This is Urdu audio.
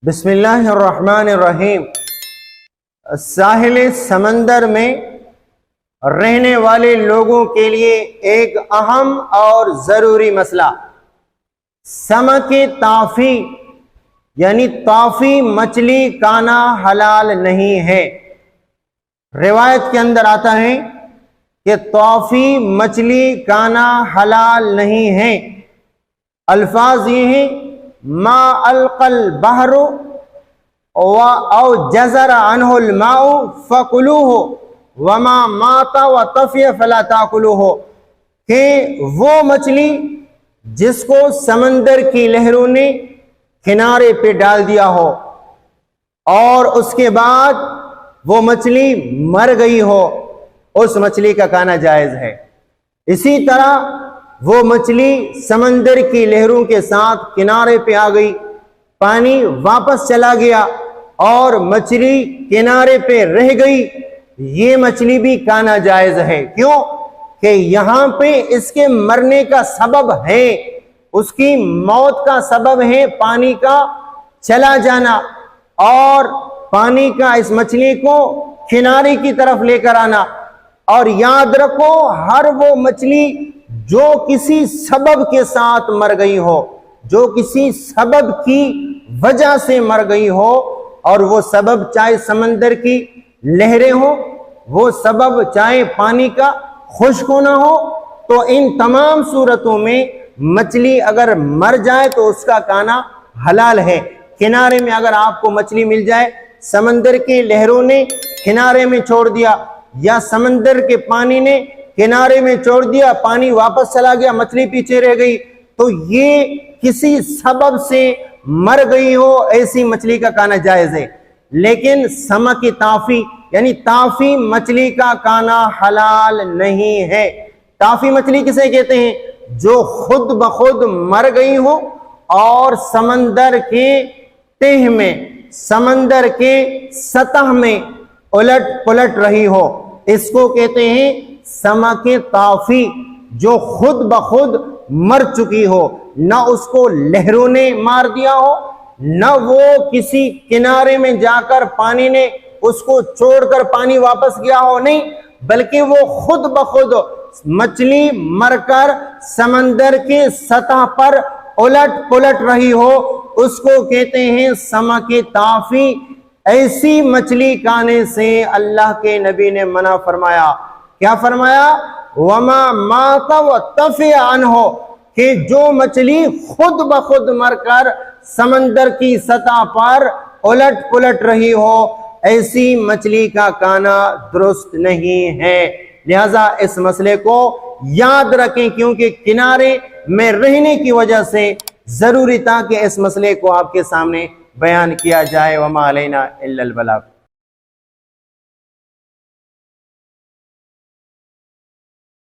بسم اللہ الرحمن الرحیم۔ ساحل سمندر میں رہنے والے لوگوں کے لیے ایک اہم اور ضروری مسئلہ سمک طافی یعنی طافی مچھلی کھانا حلال نہیں ہے۔ روایت کے اندر آتا ہے کہ طافی مچھلی کھانا حلال نہیں ہے۔ الفاظ یہ ہیں ما القى البحر او جزر عنه الماء فكلوه وما مات وطفي فلا تاكلوه، کہ وہ مچھلی جس کو سمندر کی لہروں نے کنارے پہ ڈال دیا ہو اور اس کے بعد وہ مچھلی مر گئی ہو، اس مچھلی کا کھانا جائز ہے۔ اسی طرح وہ مچھلی سمندر کی لہروں کے ساتھ کنارے پہ آ گئی، پانی واپس چلا گیا اور مچھلی کنارے پہ رہ گئی، یہ مچھلی بھی کھانا جائز ہے۔ کیوں کہ یہاں پہ اس کے مرنے کا سبب ہے، اس کی موت کا سبب ہے پانی کا چلا جانا اور پانی کا اس مچھلی کو کنارے کی طرف لے کر آنا۔ اور یاد رکھو، ہر وہ مچھلی جو کسی سبب کے ساتھ مر گئی ہو، جو کسی سبب کی وجہ سے مر گئی ہو، اور وہ سبب چاہے سمندر کی لہریں ہو، وہ سبب چاہے پانی کا خشک ہونا ہو، تو ان تمام صورتوں میں مچھلی اگر مر جائے تو اس کا کھانا حلال ہے۔ کنارے میں اگر آپ کو مچھلی مل جائے، سمندر کی لہروں نے کنارے میں چھوڑ دیا یا سمندر کے پانی نے کنارے میں چھوڑ دیا، پانی واپس چلا گیا، مچھلی پیچھے رہ گئی، تو یہ کسی سبب سے مر گئی ہو، ایسی مچھلی کا کھانا جائز ہے۔ لیکن سمک طافی یعنی طافی مچھلی کا کھانا حلال نہیں ہے۔ طافی مچھلی کسے کہتے ہیں؟ جو خود بخود مر گئی ہو اور سمندر کے تہ میں، سمندر کے سطح میں الٹ پلٹ رہی ہو، اس کو کہتے ہیں سمک طافی، جو خود بخود مر چکی ہو، نہ اس کو لہروں نے مار دیا ہو، نہ وہ کسی کنارے میں جا کر پانی نے اس کو چھوڑ کر پانی واپس گیا ہو، نہیں، بلکہ وہ خود بخود مچھلی مر کر سمندر کے سطح پر الٹ پلٹ رہی ہو، اس کو کہتے ہیں سمک طافی۔ ایسی مچھلی کھانے سے اللہ کے نبی نے منع فرمایا۔ کیا فرمایا؟ وما مات وطفی عنہ، کہ جو مچھلی خود بخود مر کر سمندر کی سطح پر الٹ پلٹ رہی ہو، ایسی مچھلی کا کھانا درست نہیں ہے۔ لہذا اس مسئلے کو یاد رکھیں، کیونکہ کنارے میں رہنے کی وجہ سے ضروری تھا کہ اس مسئلے کو آپ کے سامنے بیان کیا جائے۔ وما علینا الا البلاغ۔